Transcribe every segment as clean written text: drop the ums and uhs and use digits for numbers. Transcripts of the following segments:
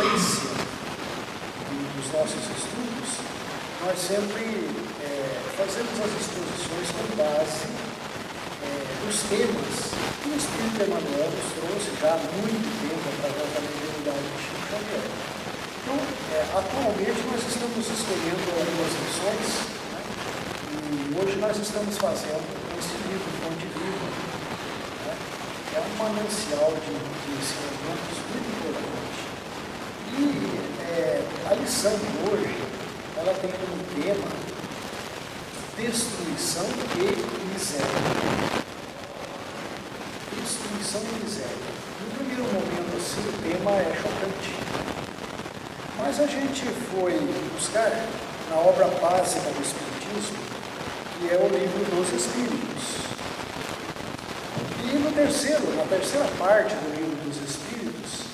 sequência dos nossos estudos, nós sempre fazemos as exposições com base nos temas que o Espírito Emmanuel nos trouxe já há muito tempo através da mediunidade de Chico Xavier. Então, atualmente nós estamos escolhendo algumas lições, né? E hoje nós estamos fazendo esse livro Fonte Viva, né? É um manancial de ensinamentos muito importante. E a lição de hoje, ela tem como tema destruição e miséria. Destruição e miséria. No primeiro momento, assim, o tema é chocante. Mas a gente foi buscar na obra básica do Espiritismo, que é o Livro dos Espíritos. E na terceira parte do Livro dos Espíritos,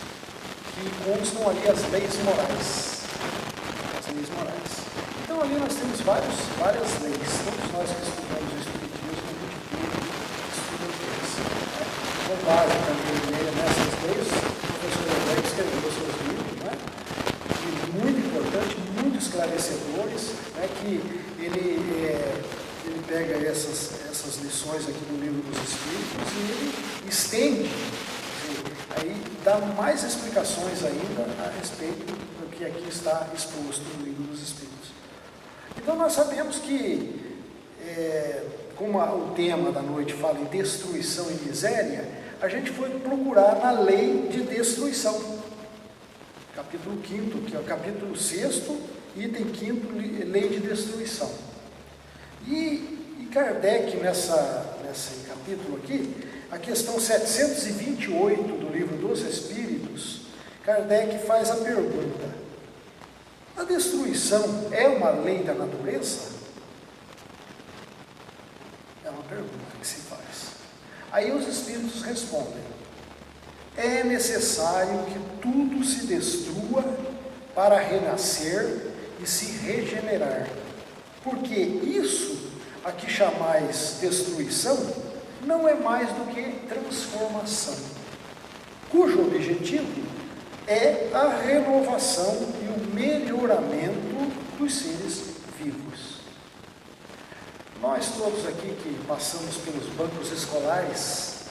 que constam ali as leis morais. As leis morais. Então ali nós temos várias leis. Todos nós que estudamos o Espiritismo, a gente estuda leis. Né? Com base também nessas leis, o professor André escreveu seus livros, né? E muito importante, muito esclarecedores, né? Que ele pega essas lições aqui do Livro dos Espíritos e ele estende, aí dá mais explicações ainda a respeito do que aqui está exposto no Livro dos Espíritos. Então nós sabemos que, como o tema da noite fala em destruição e miséria, a gente foi procurar na lei de destruição, capítulo 5º, que é o capítulo 6º, item 5º, lei de destruição. E Kardec, nesse capítulo aqui, a questão 728 do Livro dos Espíritos, Kardec faz a pergunta: a destruição é uma lei da natureza? É uma pergunta que se faz. Aí os Espíritos respondem: é necessário que tudo se destrua para renascer e se regenerar, porque isso a que chamais destruição não é mais do que transformação, cujo objetivo é a renovação e o melhoramento dos seres vivos. Nós todos aqui que passamos pelos bancos escolares,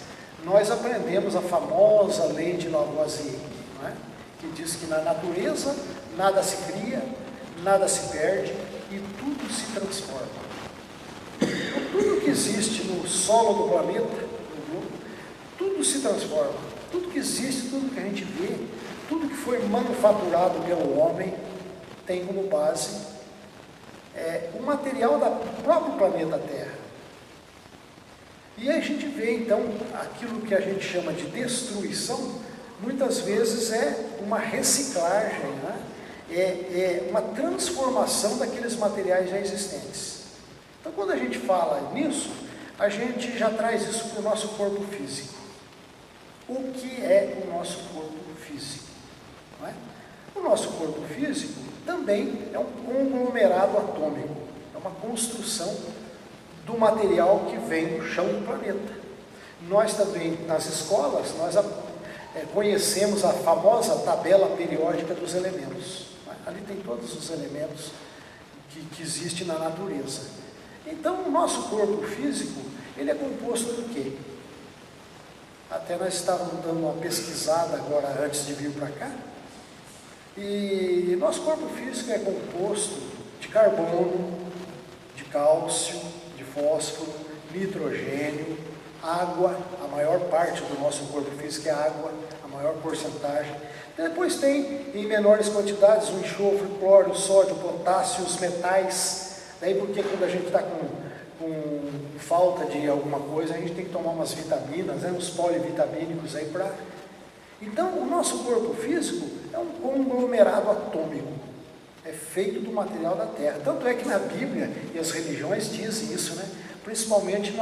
nós aprendemos a famosa lei de Lavoisier, não é? Que diz que na natureza nada se cria, nada se perde e tudo se transforma. Então, tudo que existe no solo do planeta, no globo, tudo se transforma. Tudo que existe, tudo que a gente vê, tudo que foi manufaturado pelo homem tem como base o material do próprio planeta Terra. E aí a gente vê então aquilo que a gente chama de destruição, muitas vezes é uma reciclagem, né? É uma transformação daqueles materiais já existentes. Então quando a gente fala nisso, a gente já traz isso para o nosso corpo físico. O que é o nosso corpo físico? Não é? O nosso corpo físico também é um conglomerado atômico, é uma construção do material que vem do chão do planeta. Nós também, nas escolas, nós conhecemos a famosa tabela periódica dos elementos. Ali tem todos os elementos que existem na natureza. Então, o nosso corpo físico, ele é composto do quê? Até nós estávamos dando uma pesquisada agora, antes de vir para cá, e nosso corpo físico é composto de carbono, de cálcio, de fósforo, nitrogênio, água. A maior parte do nosso corpo físico é água, a maior porcentagem. Depois tem, em menores quantidades, o enxofre, o cloro, o sódio, o potássio, os metais. Daí porque quando a gente está com falta de alguma coisa, a gente tem que tomar umas vitaminas, né, uns polivitamínicos aí para... Então, o nosso corpo físico é um conglomerado atômico, é feito do material da Terra. Tanto é que na Bíblia, e as religiões dizem isso, né, principalmente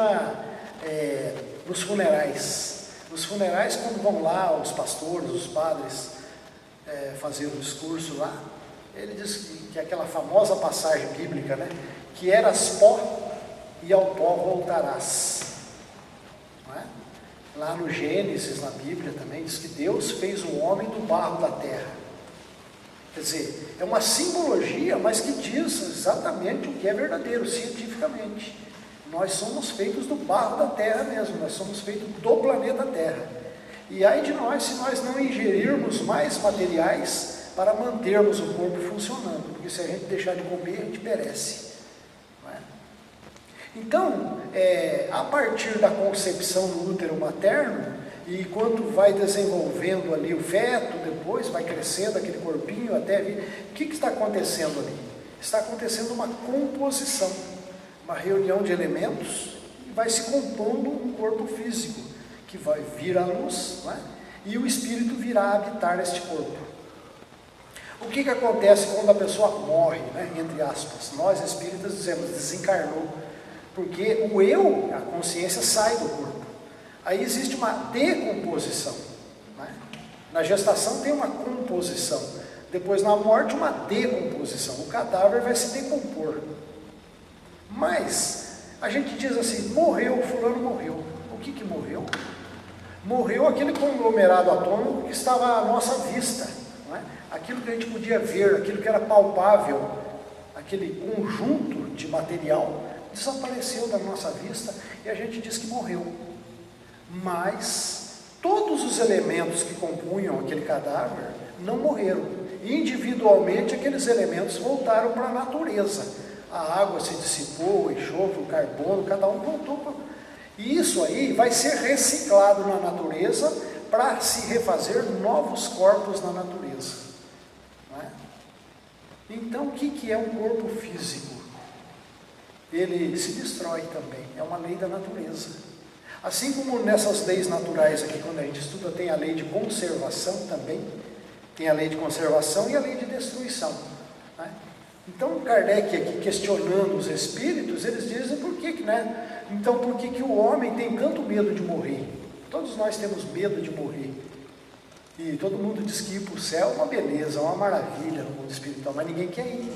nos funerais. Nos funerais, quando vão lá os pastores, os padres, fazer o discurso lá, ele diz que aquela famosa passagem bíblica, né, que eras pó e ao pó voltarás. Não é? Lá no Gênesis, na Bíblia também, diz que Deus fez o homem do barro da terra. Quer dizer, é uma simbologia, mas que diz exatamente o que é verdadeiro, cientificamente. Nós somos feitos do barro da terra mesmo, nós somos feitos do planeta Terra. E ai de nós se nós não ingerirmos mais materiais para mantermos o corpo funcionando, porque se a gente deixar de comer, a gente perece. Não é? Então, a partir da concepção no útero materno, e quando vai desenvolvendo ali o feto, depois vai crescendo aquele corpinho até vir, o que está acontecendo ali? Está acontecendo uma composição, uma reunião de elementos, e vai se compondo um corpo físico, que vai vir à luz, não é? E o espírito virá habitar neste corpo. O que acontece quando a pessoa morre, né? Entre aspas? Nós espíritas dizemos, desencarnou, porque o eu, a consciência, sai do corpo. Aí existe uma decomposição, né? Na gestação tem uma composição, depois na morte uma decomposição, o cadáver vai se decompor. Mas a gente diz assim, morreu, fulano morreu. O que morreu? Morreu aquele conglomerado atômico que estava à nossa vista, não é? Aquilo que a gente podia ver, aquilo que era palpável, aquele conjunto de material desapareceu da nossa vista e a gente diz que morreu. Mas todos os elementos que compunham aquele cadáver não morreram. Individualmente aqueles elementos voltaram para a natureza. A água se dissipou, o enxofre, o carbono, cada um voltou para... E isso aí vai ser reciclado na natureza para se refazer novos corpos na natureza. Não é? Então o que é um corpo físico? Ele se destrói também, é uma lei da natureza. Assim como nessas leis naturais aqui, quando a gente estuda, tem a lei de conservação também, tem a lei de conservação e a lei de destruição, né? Então Kardec aqui questionando os espíritos, eles dizem por que, né? Então por que o homem tem tanto medo de morrer? Todos nós temos medo de morrer. E todo mundo diz que ir para o céu é uma beleza, uma maravilha no mundo espiritual, mas ninguém quer ir.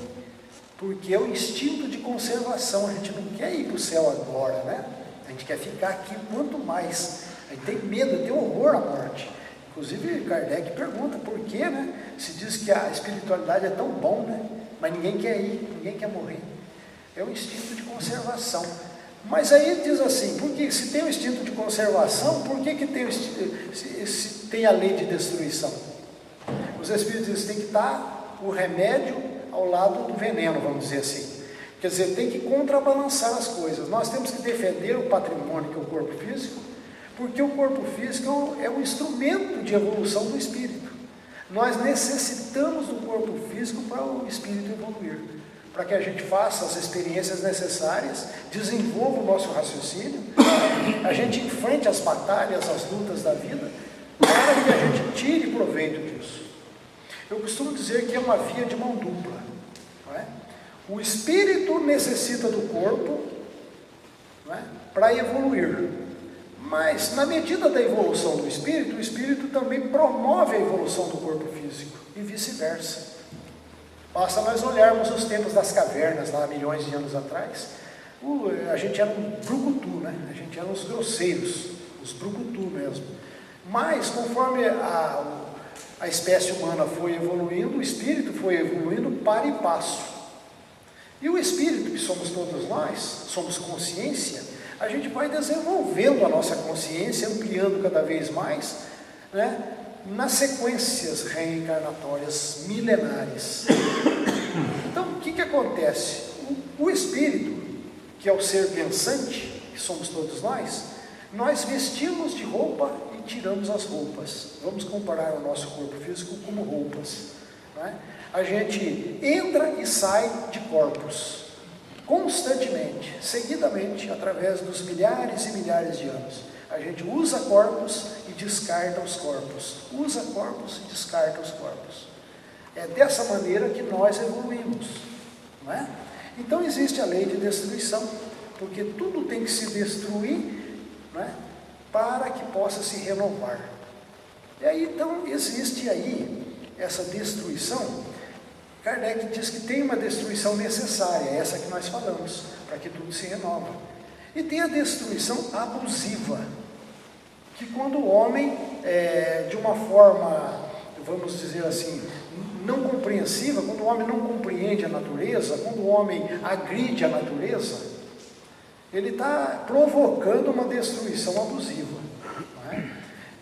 Porque é o instinto de conservação, a gente não quer ir para o céu agora, né? A gente quer ficar aqui quanto mais. A gente tem medo, tem horror à morte. Inclusive Kardec pergunta por quê, né? Se diz que a espiritualidade é tão bom, né? Mas ninguém quer ir, ninguém quer morrer. É o instinto de conservação. Mas aí diz assim, porque se tem o instinto de conservação, por que tem, se tem a lei de destruição? Os espíritos dizem que tem que estar o remédio ao lado do veneno, vamos dizer assim. Quer dizer, tem que contrabalançar as coisas. Nós temos que defender o patrimônio que é o corpo físico, porque o corpo físico é um instrumento de evolução do espírito. Nós necessitamos do corpo físico para o espírito evoluir, para que a gente faça as experiências necessárias, desenvolva o nosso raciocínio, a gente enfrente as batalhas, as lutas da vida, para que a gente tire proveito disso. Eu costumo dizer que é uma via de mão dupla, não é? O espírito necessita do corpo, não é? Para evoluir, mas na medida da evolução do espírito, o espírito também promove a evolução do corpo físico e vice-versa. Basta nós olharmos os tempos das cavernas, lá há milhões de anos atrás, a gente era um brucutu, né? A gente era uns grosseiros, os brucutu mesmo. Mas conforme a espécie humana foi evoluindo, o espírito foi evoluindo para e passo. E o espírito, que somos todos nós, somos consciência, a gente vai desenvolvendo a nossa consciência, ampliando cada vez mais, né, nas sequências reencarnatórias milenares. Então, o que acontece? O espírito, que é o ser pensante, que somos todos nós vestimos de roupa e tiramos as roupas. Vamos comparar o nosso corpo físico como roupas, né? A gente entra e sai de corpos, constantemente, seguidamente, através dos milhares e milhares de anos. A gente usa corpos e descarta os corpos, usa corpos e descarta os corpos. É dessa maneira que nós evoluímos, não é? Então existe a lei de destruição, porque tudo tem que se destruir, não é? Para que possa se renovar. E aí então existe aí essa destruição. Kardec diz que tem uma destruição necessária, essa que nós falamos, para que tudo se renova. E tem a destruição abusiva, que quando o homem, de uma forma, vamos dizer assim, não compreensiva, quando o homem não compreende a natureza, quando o homem agride a natureza, ele está provocando uma destruição abusiva, não é?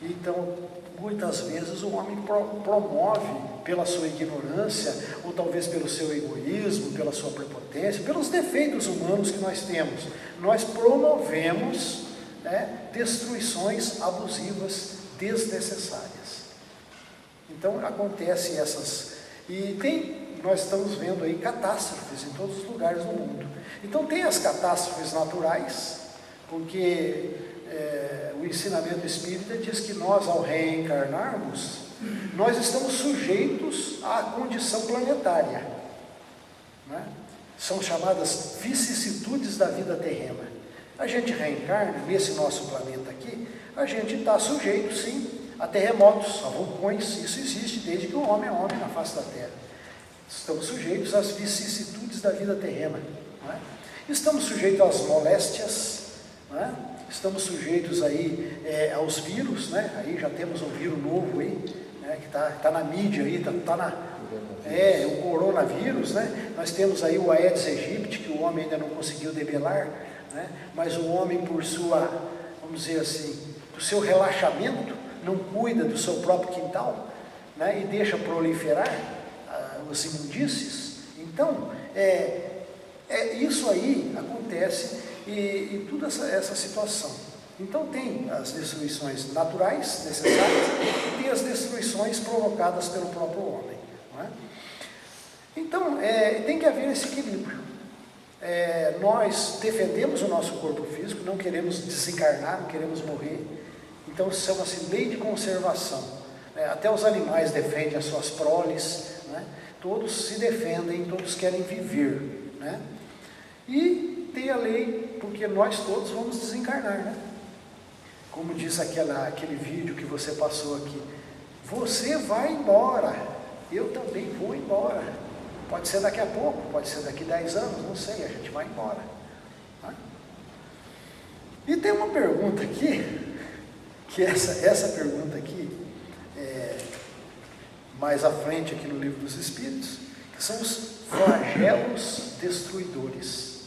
Então, muitas vezes o homem promove, pela sua ignorância, ou talvez pelo seu egoísmo, pela sua prepotência, pelos defeitos humanos que nós temos, nós promovemos, né, destruições abusivas desnecessárias. Então acontece nós estamos vendo aí catástrofes em todos os lugares do mundo. Então tem as catástrofes naturais, porque o ensinamento espírita diz que nós, ao reencarnarmos, nós estamos sujeitos à condição planetária, né? São chamadas vicissitudes da vida terrena. A gente reencarna nesse nosso planeta aqui, a gente está sujeito sim a terremotos, a vulcões. Isso existe desde que o homem é homem na face da terra. Estamos sujeitos às vicissitudes da vida terrena, não é? Estamos sujeitos às moléstias, não é? Estamos sujeitos aí aos vírus, né? Aí já temos um vírus novo aí, né? Que tá na mídia aí, o coronavírus, né? Nós temos aí o Aedes aegypti, que o homem ainda não conseguiu debelar, né? Mas o homem, por sua, vamos dizer assim, por seu relaxamento, não cuida do seu próprio quintal, né? E deixa proliferar os imundícies. Então, isso aí acontece e toda essa situação. Então tem as destruições naturais necessárias e tem as destruições provocadas pelo próprio homem, não é? Então tem que haver esse equilíbrio. Nós defendemos o nosso corpo físico, não queremos desencarnar, não queremos morrer. Então chama-se lei de conservação, né? Até os animais defendem as suas proles, né? Todos se defendem, todos querem viver, né? E tem a lei, porque nós todos vamos desencarnar, né? Como diz aquele vídeo que você passou aqui, você vai embora, eu também vou embora. Pode ser daqui a pouco, pode ser daqui 10 anos, não sei, a gente vai embora, tá? E tem uma pergunta aqui, que essa pergunta aqui, mais à frente aqui no Livro dos Espíritos, que são os flagelos destruidores,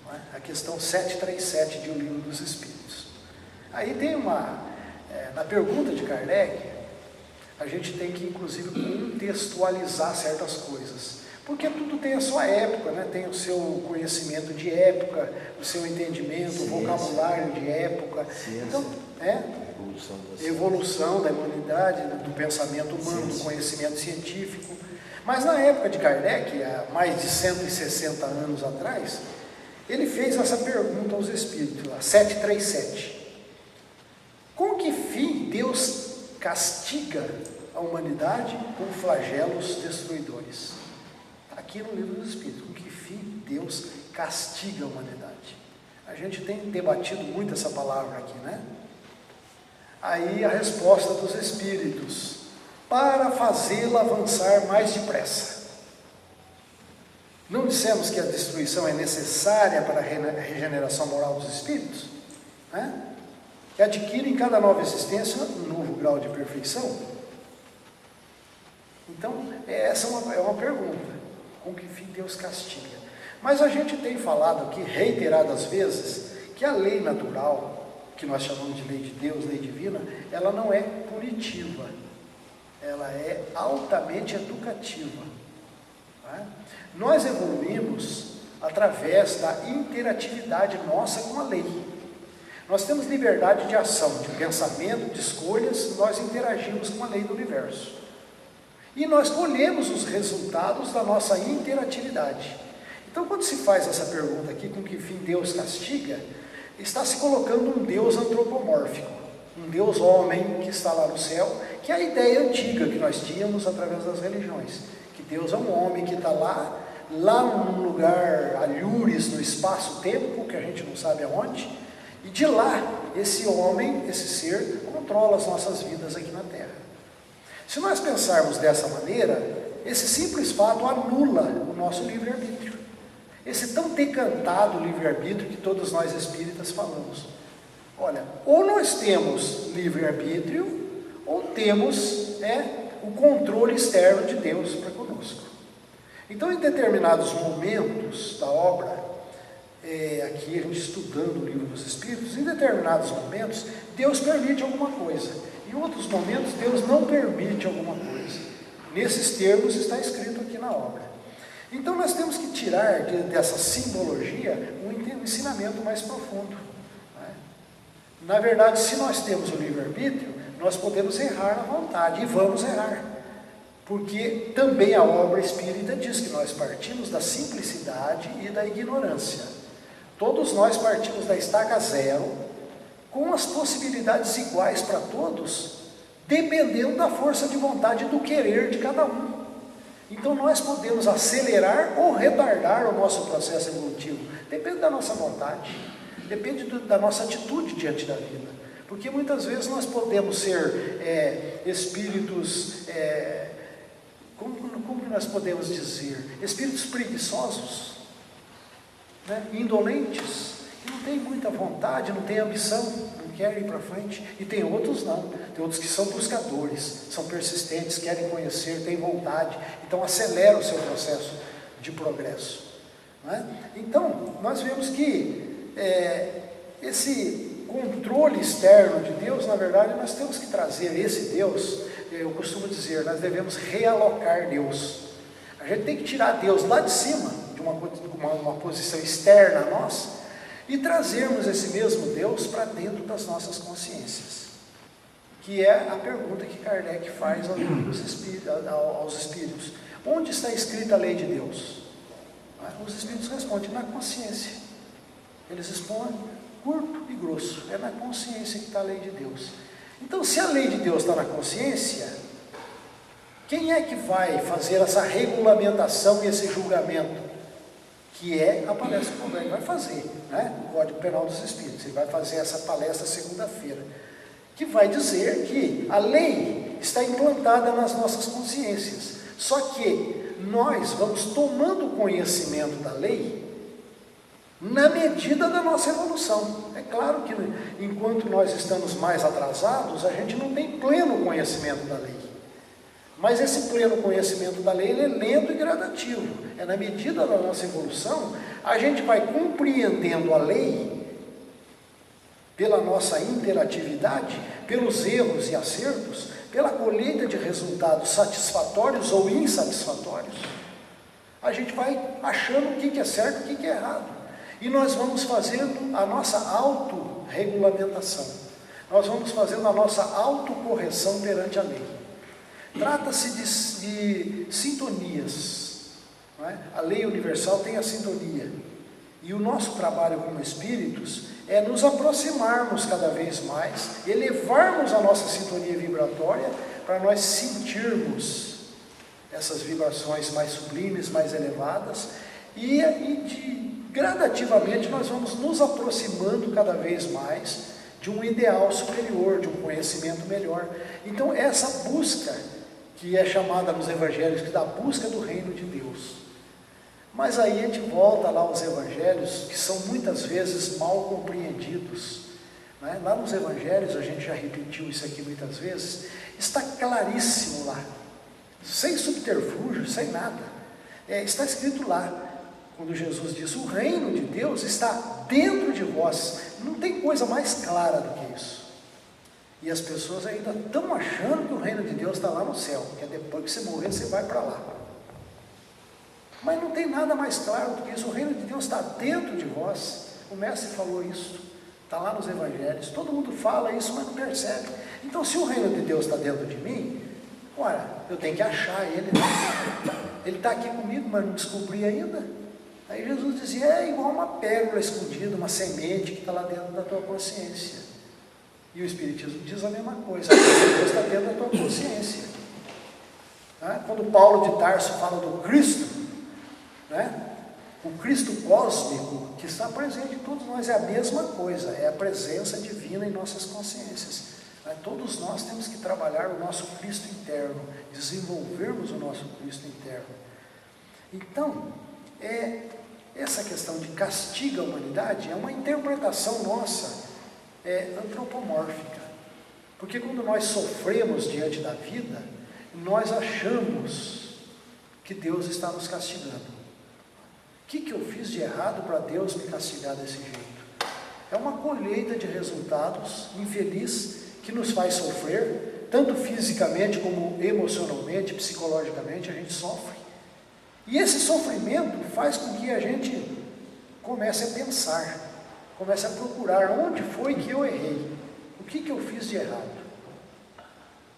não é? A questão 737 de O Livro dos Espíritos. Aí tem na pergunta de Kardec, a gente tem que inclusive contextualizar certas coisas, porque tudo tem a sua época, né? Tem o seu conhecimento de época, o seu entendimento, o vocabulário de época. Ciência. Então, evolução da humanidade, do pensamento humano, do conhecimento científico. Mas na época de Kardec, há mais de 160 anos atrás, ele fez essa pergunta aos espíritos, a 737. Com que fim Deus castiga a humanidade com flagelos destruidores? Aqui no Livro dos Espíritos, com que fim Deus castiga a humanidade? A gente tem debatido muito essa palavra aqui, né? Aí a resposta dos Espíritos, para fazê-la avançar mais depressa. Não dissemos que a destruição é necessária para a regeneração moral dos Espíritos, né? Que adquirem em cada nova existência um novo grau de perfeição? Então, essa é uma pergunta, com que fim Deus castiga? Mas a gente tem falado aqui reiteradas vezes que a lei natural, que nós chamamos de lei de Deus, lei divina, ela não é punitiva, ela é altamente educativa, né? Nós evoluímos através da interatividade nossa com a lei. Nós temos liberdade de ação, de pensamento, de escolhas, nós interagimos com a lei do universo. E nós colhemos os resultados da nossa interatividade. Então, quando se faz essa pergunta aqui, com que fim Deus castiga, está se colocando um Deus antropomórfico, um Deus homem que está lá no céu, que é a ideia antiga que nós tínhamos através das religiões, que Deus é um homem que está lá num lugar alhures, no espaço-tempo, que a gente não sabe aonde, e de lá, esse homem, esse ser, controla as nossas vidas aqui na Terra. Se nós pensarmos dessa maneira, esse simples fato anula o nosso livre-arbítrio. Esse tão decantado livre-arbítrio que todos nós espíritas falamos. Olha, ou nós temos livre-arbítrio, ou temos o controle externo de Deus para conosco. Então, em determinados momentos da obra, aqui a gente estudando o livro dos Espíritos, em determinados momentos, Deus permite alguma coisa. Em outros momentos, Deus não permite alguma coisa. Nesses termos está escrito aqui na obra. Então, nós temos que tirar dessa simbologia um ensinamento mais profundo. Na verdade, se nós temos o livre-arbítrio, nós podemos errar à vontade, e vamos errar. Porque também a obra espírita diz que nós partimos da simplicidade e da ignorância. Todos nós partimos da estaca zero, com as possibilidades iguais para todos, dependendo da força de vontade e do querer de cada um. Então nós podemos acelerar ou retardar o nosso processo evolutivo. Depende da nossa vontade, depende da nossa atitude diante da vida. Porque muitas vezes nós podemos ser espíritos, como nós podemos dizer? Espíritos preguiçosos, né? Indolentes, que não têm muita vontade, não têm ambição, não querem ir para frente. E tem outros não, tem outros que são buscadores, são persistentes, querem conhecer, têm vontade, então aceleram o seu processo de progresso. Né? Então, nós vemos que esse controle externo de Deus, na verdade, nós temos que trazer esse Deus, eu costumo dizer, nós devemos realocar Deus. A gente tem que tirar Deus lá de cima, de uma posição externa a nós, e trazermos esse mesmo Deus para dentro das nossas consciências. Que é a pergunta que Kardec faz aos espíritos. Onde está escrita a lei de Deus? Os espíritos respondem, na consciência. Eles respondem curto e grosso, é na consciência que está a lei de Deus. Então, se a lei de Deus está na consciência, quem é que vai fazer essa regulamentação e esse julgamento? Que é a palestra que o Kardec vai fazer, né? O Código Penal dos Espíritos. Ele vai fazer essa palestra segunda-feira, que vai dizer que a lei está implantada nas nossas consciências. Só que nós vamos tomando conhecimento da lei na medida da nossa evolução. É claro que enquanto nós estamos mais atrasados, a gente não tem pleno conhecimento da lei. Mas esse pleno conhecimento da lei, ele é lento e gradativo. É na medida da nossa evolução, a gente vai compreendendo a lei pela nossa interatividade, pelos erros e acertos, pela colheita de resultados satisfatórios ou insatisfatórios. A gente vai achando o que é certo e o que é errado. E nós vamos fazendo a nossa autorregulamentação. Nós vamos fazendo a nossa autocorreção perante a lei. Trata-se de sintonias, não é? A lei universal tem a sintonia. E o nosso trabalho como espíritos é nos aproximarmos cada vez mais, elevarmos a nossa sintonia vibratória para nós sentirmos essas vibrações mais sublimes, mais elevadas, e gradativamente nós vamos nos aproximando cada vez mais de um ideal superior, de um conhecimento melhor. Então essa busca, que é chamada nos evangelhos, que da busca do reino de Deus. Mas aí a gente volta lá aos evangelhos, que são muitas vezes mal compreendidos. Né? Lá nos evangelhos, a gente já repetiu isso aqui muitas vezes, está claríssimo lá, sem subterfúgio, sem nada. Está escrito lá, quando Jesus diz, o reino de Deus está dentro de vós. Não tem coisa mais clara do que isso. E as pessoas ainda estão achando que o reino de Deus está lá no céu, que é depois que você morrer, você vai para lá. Mas não tem nada mais claro do que isso. O reino de Deus está dentro de vós. O mestre falou isso, está lá nos evangelhos. Todo mundo fala isso, mas não percebe. Então, se o reino de Deus está dentro de mim, ora, eu tenho que achar ele. Né? Ele está aqui comigo, mas não descobri ainda. Aí Jesus dizia, é igual uma pérola escondida, uma semente que está lá dentro da tua consciência. E o Espiritismo diz a mesma coisa, Deus está dentro da tua consciência. Né? Quando Paulo de Tarso fala do Cristo, né? O Cristo cósmico que está presente em todos nós é a mesma coisa, é a presença divina em nossas consciências. Né? Todos nós temos que trabalhar o nosso Cristo interno, desenvolvermos o nosso Cristo interno. Então, essa questão de castiga a humanidade é uma interpretação nossa, antropomórfica. Porque quando nós sofremos diante da vida, nós achamos que Deus está nos castigando. O que eu fiz de errado para Deus me castigar desse jeito? É uma colheita de resultados infeliz que nos faz sofrer, tanto fisicamente como emocionalmente, psicologicamente, a gente sofre. E esse sofrimento faz com que a gente comece a pensar, comece a procurar onde foi que eu errei, o que eu fiz de errado.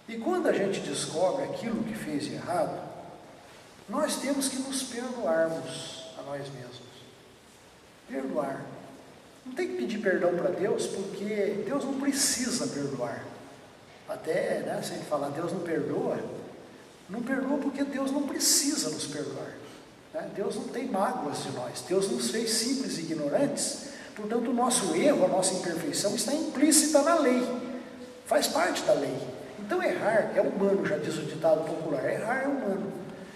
E quando a gente descobre aquilo que fez de errado, nós temos que nos perdoarmos a nós mesmos. Perdoar. Não tem que pedir perdão para Deus, porque Deus não precisa perdoar. Até, né, se ele falar Deus não perdoa porque Deus não precisa nos perdoar. Né? Deus não tem mágoas de nós. Deus nos fez simples e ignorantes, portanto o nosso erro, a nossa imperfeição está implícita na lei. Faz parte da lei. Então errar é humano, já diz o ditado popular, errar é humano.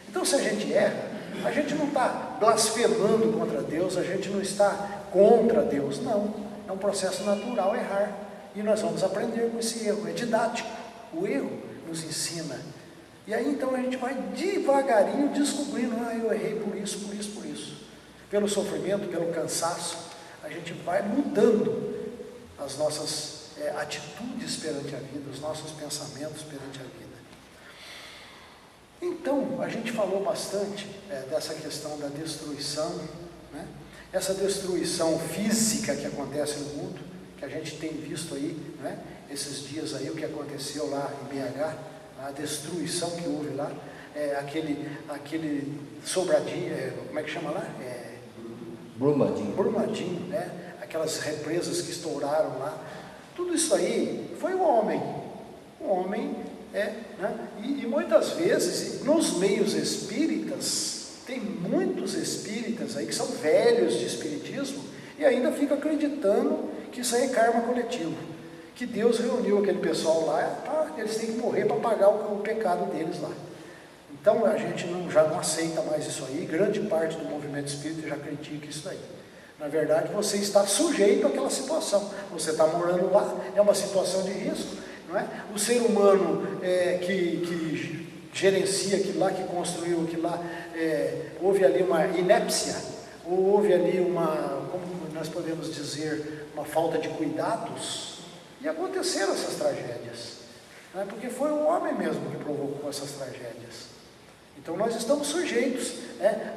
Então se a gente erra, a gente não está blasfemando contra Deus, a gente não está contra Deus, não. É um processo natural errar. E nós vamos aprender com esse erro, é didático. O erro nos ensina. E aí então a gente vai devagarinho descobrindo, eu errei por isso, por isso, por isso. Pelo sofrimento, pelo cansaço, a gente vai mudando as nossas atitudes perante a vida, os nossos pensamentos perante a vida. Então, a gente falou bastante dessa questão da destruição, né? Essa destruição física que acontece no mundo, que a gente tem visto aí, né? Esses dias aí, o que aconteceu lá em BH, a destruição que houve lá, aquele Sobradinho, como é que chama lá? Brumadinho, né? Aquelas represas que estouraram lá, tudo isso aí foi o homem, né? E muitas vezes, nos meios espíritas, tem muitos espíritas aí que são velhos de espiritismo e ainda ficam acreditando que isso aí é karma coletivo, que Deus reuniu aquele pessoal lá, eles têm que morrer para pagar o pecado deles lá. Então a gente já não aceita mais isso aí, grande parte do movimento espírita já critica isso aí. Na verdade, você está sujeito àquela situação, você está morando lá, é uma situação de risco, não é? O ser humano que gerencia aquilo lá, que construiu aquilo lá, houve ali uma inépcia, ou houve ali como nós podemos dizer, uma falta de cuidados, e aconteceram essas tragédias, não é? Porque foi o homem mesmo que provocou essas tragédias. Então nós estamos sujeitos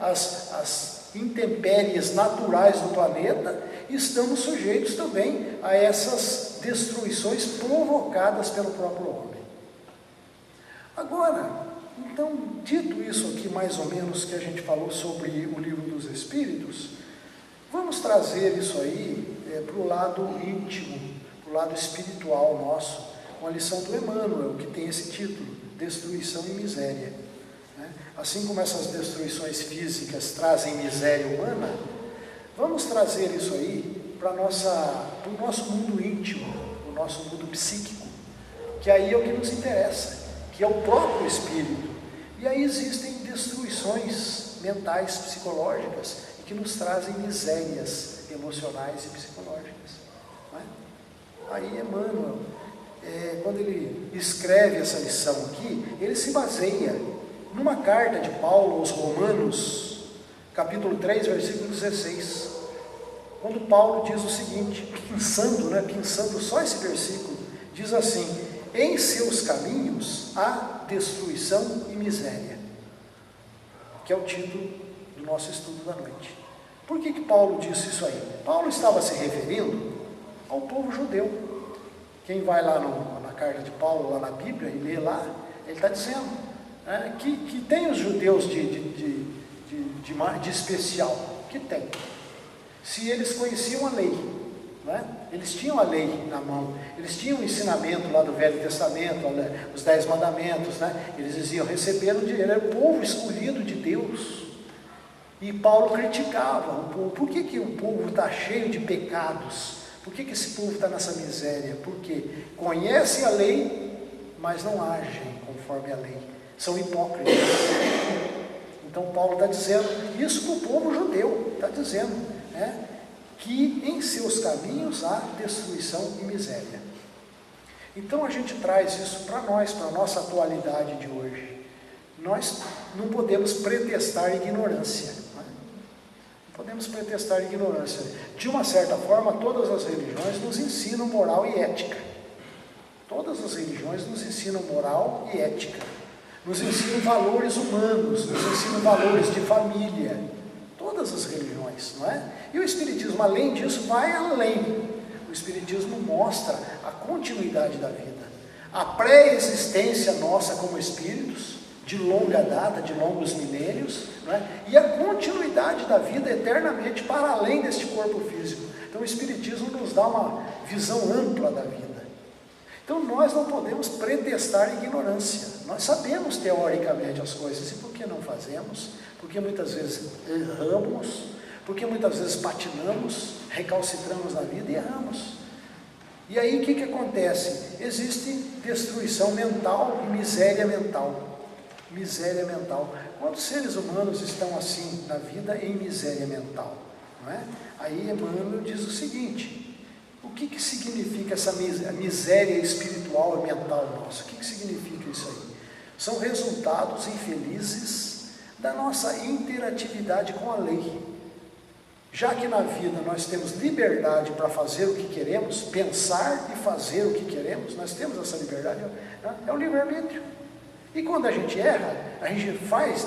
às intempéries naturais do planeta, e estamos sujeitos também a essas destruições provocadas pelo próprio homem. Agora, então, dito isso aqui mais ou menos que a gente falou sobre o Livro dos Espíritos, vamos trazer isso aí para o lado íntimo, para o lado espiritual nosso, com a lição do Emmanuel, que tem esse título, Destruição e Miséria. Assim como essas destruições físicas trazem miséria humana, vamos trazer isso aí para o nosso mundo íntimo, o nosso mundo psíquico, que aí é o que nos interessa, que é o próprio espírito. E aí existem destruições mentais, psicológicas, que nos trazem misérias emocionais e psicológicas. Não é? Aí Emmanuel, quando ele escreve essa lição aqui, ele se baseia numa carta de Paulo aos Romanos, capítulo 3, versículo 16, quando Paulo diz o seguinte, pensando só esse versículo, diz assim: em seus caminhos há destruição e miséria, que é o título do nosso estudo da noite. Por que Paulo disse isso aí? Paulo estava se referindo ao povo judeu. Quem vai lá na carta de Paulo, lá na Bíblia, e lê lá, ele está dizendo que tem os judeus de especial, que tem. Se eles conheciam a lei, né? Eles tinham a lei na mão, eles tinham o ensinamento lá do Velho Testamento, os 10 mandamentos, né? Eles diziam, receberam dinheiro, era o povo escolhido de Deus. E Paulo criticava o povo. Por que o povo está cheio de pecados? Por que esse povo está nessa miséria? Porque conhecem a lei, mas não agem conforme a lei. São hipócritas. Então Paulo está dizendo isso para o povo judeu, está dizendo, né, que em seus caminhos há destruição e miséria. Então a gente traz isso para nós, para a nossa atualidade de hoje. nós não podemos pretextar ignorância. Não podemos pretextar ignorância. De uma certa forma, todas as religiões nos ensinam moral e ética. Todas as religiões nos ensinam moral e ética. Nos ensinam valores humanos, nos ensinam valores de família. Todas as religiões, não é? E o Espiritismo, além disso, vai além. O Espiritismo mostra a continuidade da vida, a pré-existência nossa como espíritos, de longa data, de longos milênios, não é? E a continuidade da vida eternamente para além deste corpo físico. Então o Espiritismo nos dá uma visão ampla da vida. Então nós não podemos pretextar ignorância. Nós sabemos teoricamente as coisas, e por que não fazemos? Porque muitas vezes erramos, porque muitas vezes patinamos, recalcitramos na vida e erramos. E aí o que acontece? Existe destruição mental e miséria mental. Miséria mental. Quando os seres humanos estão assim na vida em miséria mental, não é? Aí Emmanuel diz o seguinte: o que significa essa miséria espiritual e mental nossa? O que significa isso aí? São resultados infelizes da nossa interatividade com a lei. Já que na vida nós temos liberdade para fazer o que queremos, pensar e fazer o que queremos, nós temos essa liberdade, é o livre-arbítrio. E quando a gente erra, a gente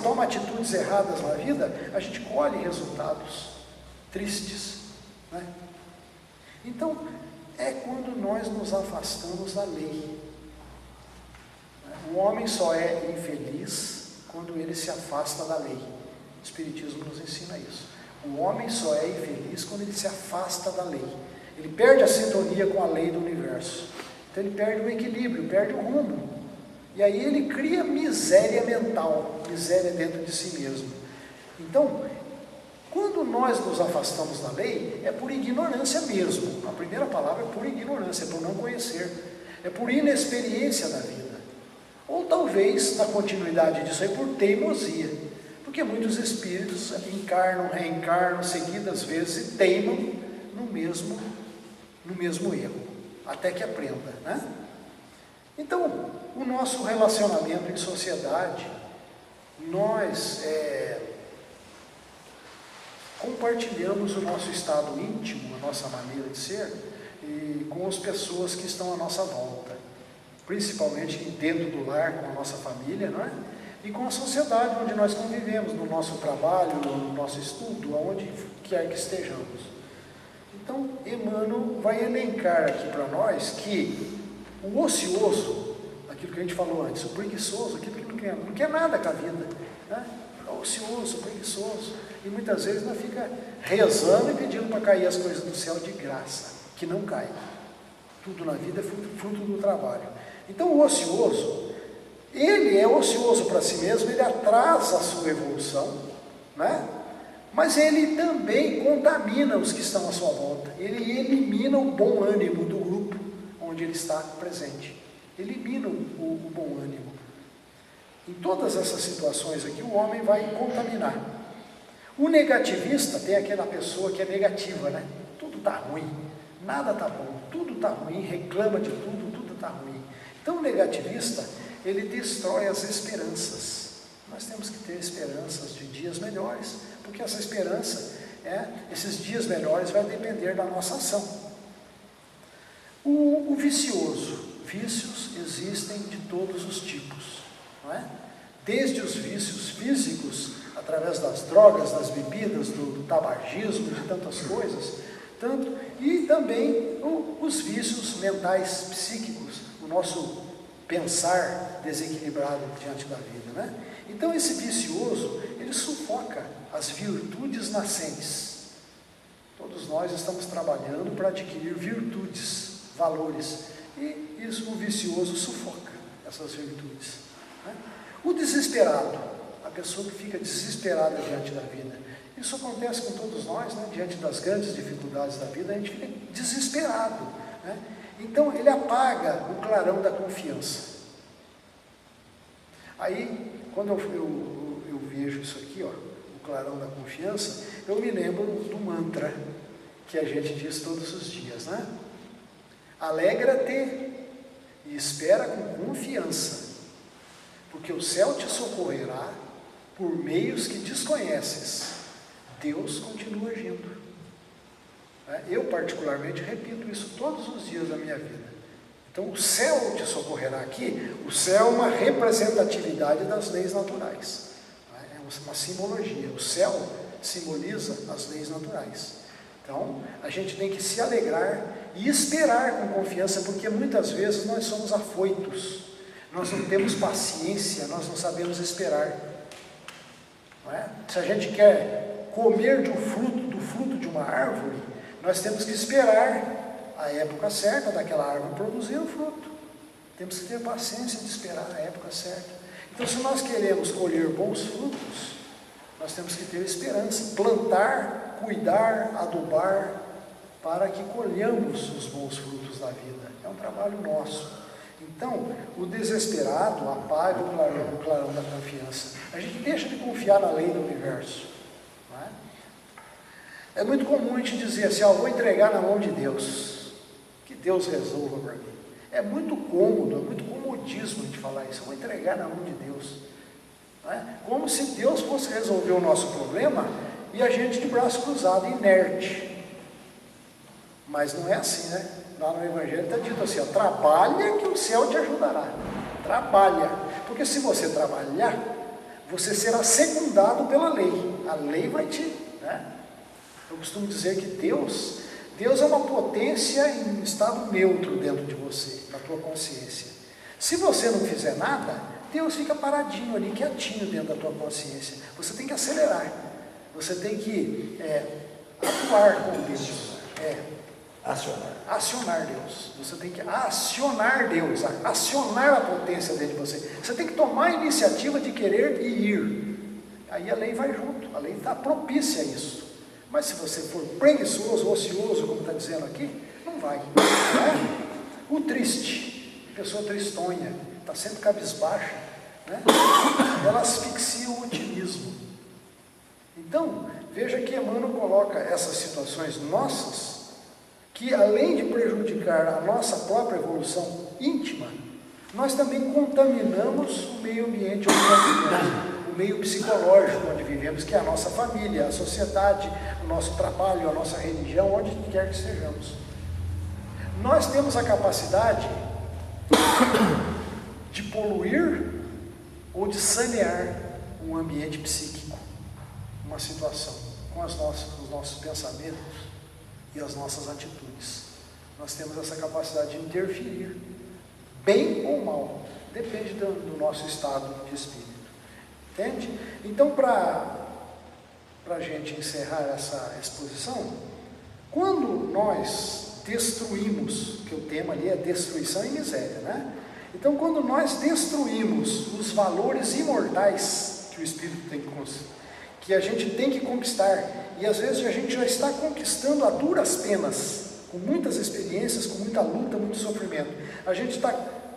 toma atitudes erradas na vida, a gente colhe resultados tristes, né? Então, é quando nós nos afastamos da lei. O homem só é infeliz quando ele se afasta da lei. O Espiritismo nos ensina isso. O homem só é infeliz quando ele se afasta da lei. Ele perde a sintonia com a lei do universo. Então ele perde o equilíbrio, perde o rumo. E aí ele cria miséria mental, miséria dentro de si mesmo. Então, quando nós nos afastamos da lei, é por ignorância mesmo. A primeira palavra é por ignorância, é por não conhecer. É por inexperiência da vida. Ou talvez, na continuidade disso aí, por teimosia. Porque muitos espíritos encarnam, reencarnam seguidas vezes e teimam no mesmo erro, até que aprenda, né? Então, o nosso relacionamento em sociedade, nós compartilhamos o nosso estado íntimo, a nossa maneira de ser, e com as pessoas que estão à nossa volta, principalmente dentro do lar, com a nossa família, não é? E com a sociedade onde nós convivemos, no nosso trabalho, no nosso estudo, aonde quer que estejamos. Então, Emmanuel vai elencar aqui para nós que o ocioso, aquilo que a gente falou antes, o preguiçoso, aquilo que não quer nada com a vida, né? É ocioso, preguiçoso, e muitas vezes nós fica rezando e pedindo para cair as coisas do céu de graça, que não cai. Tudo na vida é fruto do trabalho. Então o ocioso, ele é ocioso para si mesmo, ele atrasa a sua evolução, né? Mas ele também contamina os que estão à sua volta, ele elimina o bom ânimo do grupo onde ele está presente, elimina o bom ânimo. Em todas essas situações aqui, o homem vai contaminar. O negativista tem aquela pessoa que é negativa, né? Tudo está ruim, nada está bom, tudo está ruim, reclama de tudo, tudo está ruim. Então o negativista, ele destrói as esperanças. Nós temos que ter esperanças de dias melhores, porque essa esperança, esses dias melhores vai depender da nossa ação. O vicioso, vícios existem de todos os tipos, não é? Desde os vícios físicos, através das drogas, das bebidas, do tabagismo, de tantas coisas, e também os vícios mentais, psíquicos, o nosso pensar desequilibrado diante da vida, né? Então esse vicioso, ele sufoca as virtudes nascentes. Todos nós estamos trabalhando para adquirir virtudes, valores, e isso o vicioso sufoca essas virtudes, né? O desesperado, a pessoa que fica desesperada diante da vida, isso acontece com todos nós, né? Diante das grandes dificuldades da vida, a gente fica desesperado, né? Então ele apaga o clarão da confiança. Aí, quando eu vejo isso aqui, ó, o clarão da confiança, eu me lembro do mantra que a gente diz todos os dias, né? Alegra-te e espera com confiança, porque o céu te socorrerá por meios que desconheces. Deus continua agindo. Eu particularmente repito isso todos os dias da minha vida. Então o céu te socorrerá aqui. O céu é uma representatividade das leis naturais, é uma simbologia. O céu simboliza as leis naturais. Então a gente tem que se alegrar e esperar com confiança, porque muitas vezes nós somos afoitos, nós não temos paciência, nós não sabemos esperar, não é? Se a gente quer comer do fruto de uma árvore, nós temos que esperar a época certa daquela árvore produzir o fruto. Temos que ter paciência de esperar a época certa. Então, se nós queremos colher bons frutos, nós temos que ter esperança, plantar, cuidar, adubar, para que colhamos os bons frutos da vida. É um trabalho nosso. Então, o desesperado apaga o clarão da confiança. A gente deixa de confiar na lei do universo. Não é? É muito comum a gente dizer assim, vou entregar na mão de Deus, que Deus resolva para mim. É muito cômodo, é muito comodismo a gente falar isso, vou entregar na mão de Deus. Não é? Como se Deus fosse resolver o nosso problema e a gente de braço cruzado, inerte. Mas não é assim, né? Lá no Evangelho está dito assim, trabalha que o céu te ajudará. Trabalha, porque se você trabalhar, você será secundado pela lei. A lei vai te... né? Eu costumo dizer que Deus é uma potência em estado neutro dentro de você, na tua consciência. Se você não fizer nada, Deus fica paradinho ali, quietinho dentro da tua consciência. Você tem que acelerar, você tem que atuar com Deus. Acionar Deus. Você tem que acionar Deus, acionar a potência dentro de você. Você tem que tomar a iniciativa de querer e ir. Aí a lei vai junto, a lei está propícia a isso. Mas se você for preguiçoso, ocioso, como está dizendo aqui, não vai. Né? O triste, pessoa tristonha, está sempre cabisbaixa, né? Ela asfixia o otimismo. Então, veja que Emmanuel coloca essas situações nossas, que além de prejudicar a nossa própria evolução íntima, nós também contaminamos o meio ambiente onde nós vivemos, o meio psicológico onde vivemos, que é a nossa família, a sociedade, o nosso trabalho, a nossa religião, onde quer que estejamos. Nós temos a capacidade de poluir ou de sanear um ambiente psíquico, uma situação, com os nossos pensamentos e as nossas atitudes. Nós temos essa capacidade de interferir, bem ou mal, depende do nosso estado de espírito. Entende? Então, para a gente encerrar essa exposição, quando nós destruímos, que o tema ali é destruição e miséria, né? Então, quando nós destruímos os valores imortais que o espírito tem que a gente tem que conquistar, e às vezes a gente já está conquistando a duras penas, com muitas experiências, com muita luta, muito sofrimento. A gente está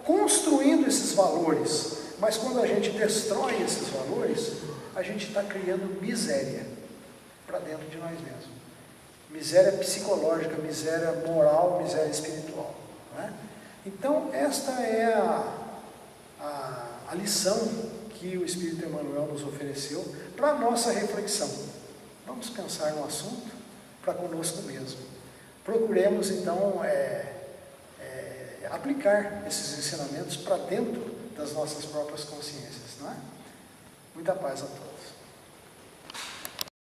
construindo esses valores, mas quando a gente destrói esses valores, a gente está criando miséria para dentro de nós mesmos. Miséria psicológica, miséria moral, miséria espiritual. Não é? Então, esta é a lição que o Espírito Emmanuel nos ofereceu para a nossa reflexão. Vamos pensar no assunto para conosco mesmo. Procuremos, então, aplicar esses ensinamentos para dentro das nossas próprias consciências. Não é? Muita paz a todos.